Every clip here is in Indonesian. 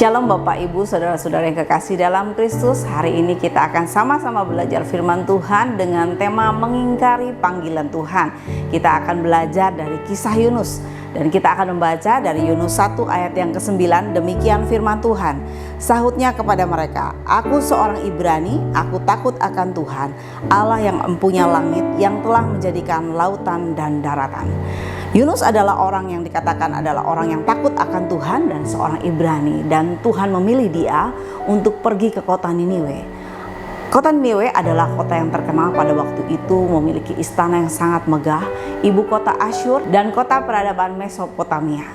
Shalom Bapak Ibu, saudara-saudara yang kekasih dalam Kristus. Hari ini kita akan sama-sama belajar firman Tuhan dengan tema mengingkari panggilan Tuhan. Kita akan belajar dari kisah Yunus. Dan kita akan membaca dari Yunus 1 ayat yang ke-9. Demikian firman Tuhan. Sahutnya kepada mereka, "Aku seorang Ibrani, aku takut akan Tuhan, Allah yang empunya langit, yang telah menjadikan lautan dan daratan." Yunus adalah orang yang dikatakan adalah orang yang takut akan Tuhan dan seorang Ibrani. Dan Tuhan memilih dia untuk pergi ke kota Niniwe. Kota Niniwe adalah kota yang terkenal pada waktu itu, memiliki istana yang sangat megah, ibu kota Asyur, dan kota peradaban Mesopotamia.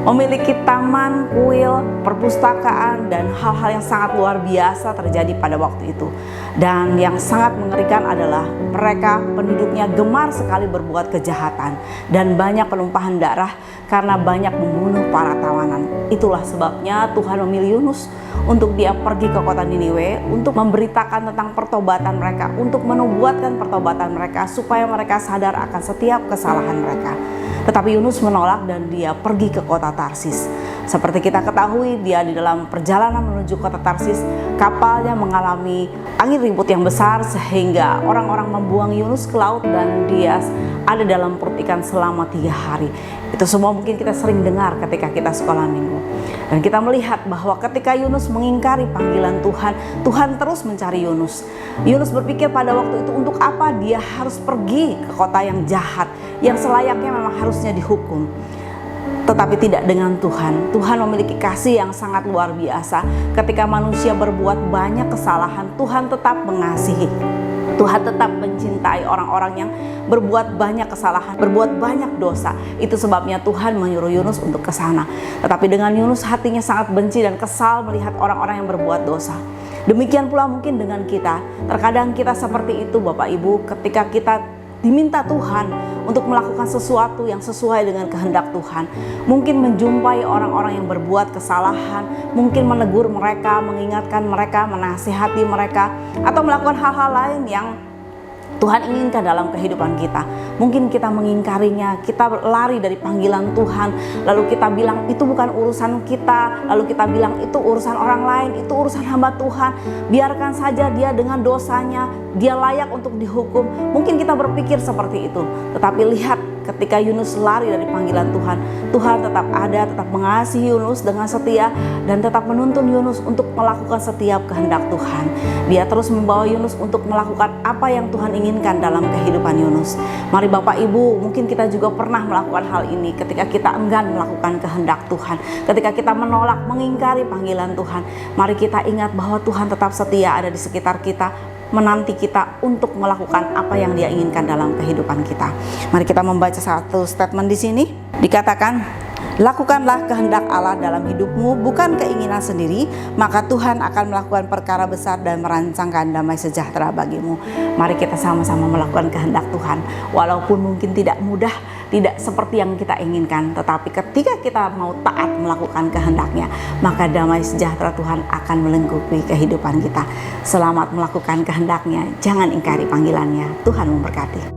Memiliki taman, kuil, perpustakaan, dan hal-hal yang sangat luar biasa terjadi pada waktu itu. Dan yang sangat mengerikan adalah mereka penduduknya gemar sekali berbuat kejahatan dan banyak penumpahan darah karena banyak membunuh para tawanan. Itulah sebabnya Tuhan memilih Yunus untuk dia pergi ke kota Niniwe untuk memberitakan tentang pertobatan mereka, untuk menubuatkan pertobatan mereka supaya mereka sadar akan setiap kesalahan mereka. Tetapi Yunus menolak dan dia pergi ke kota Tarsis. Seperti kita ketahui, dia di dalam perjalanan menuju kota Tarsis, kapalnya mengalami angin ribut yang besar sehingga orang-orang membuang Yunus ke laut dan dia ada dalam perut ikan selama 3 hari. Itu semua mungkin kita sering dengar ketika kita sekolah minggu. Dan kita melihat bahwa ketika Yunus mengingkari panggilan Tuhan, Tuhan terus mencari Yunus. Yunus berpikir pada waktu itu untuk apa dia harus pergi ke kota yang jahat, yang selayaknya memang harusnya dihukum. Tetapi tidak dengan Tuhan. Tuhan memiliki kasih yang sangat luar biasa. Ketika manusia berbuat banyak kesalahan, Tuhan tetap mengasihi. Tuhan tetap mencintai orang-orang yang berbuat banyak kesalahan, berbuat banyak dosa. Itu sebabnya Tuhan menyuruh Yunus untuk ke sana. Tetapi dengan Yunus hatinya sangat benci dan kesal melihat orang-orang yang berbuat dosa. Demikian pula mungkin dengan kita. Terkadang kita seperti itu Bapak Ibu, ketika kita diminta Tuhan untuk melakukan sesuatu yang sesuai dengan kehendak Tuhan. Mungkin menjumpai orang-orang yang berbuat kesalahan, mungkin menegur mereka, mengingatkan mereka, menasihati mereka, atau melakukan hal-hal lain yang Tuhan inginkan dalam kehidupan kita. Mungkin kita mengingkarinya, kita lari dari panggilan Tuhan, lalu kita bilang itu bukan urusan kita, lalu kita bilang itu urusan orang lain, itu urusan hamba Tuhan, biarkan saja dia dengan dosanya, dia layak untuk dihukum. Mungkin kita berpikir seperti itu, tetapi lihat ketika Yunus lari dari panggilan Tuhan, Tuhan tetap ada, tetap mengasihi Yunus dengan setia dan tetap menuntun Yunus untuk melakukan setiap kehendak Tuhan. Dia terus membawa Yunus untuk melakukan apa yang Tuhan inginkan dalam kehidupan Yunus. Mari Bapak Ibu, mungkin kita juga pernah melakukan hal ini ketika kita enggan melakukan kehendak Tuhan, ketika kita menolak, mengingkari panggilan Tuhan. Mari kita ingat bahwa Tuhan tetap setia ada di sekitar kita, menanti kita untuk melakukan apa yang Dia inginkan dalam kehidupan kita. Mari kita membaca satu statement di sini. Dikatakan, "Lakukanlah kehendak Allah dalam hidupmu, bukan keinginan sendiri, maka Tuhan akan melakukan perkara besar dan merancangkan damai sejahtera bagimu." Mari kita sama-sama melakukan kehendak Tuhan. Walaupun mungkin tidak mudah, tidak seperti yang kita inginkan, tetapi ketika kita mau taat melakukan kehendaknya, maka damai sejahtera Tuhan akan melingkupi kehidupan kita. Selamat melakukan kehendaknya, jangan ingkari panggilannya. Tuhan memberkati.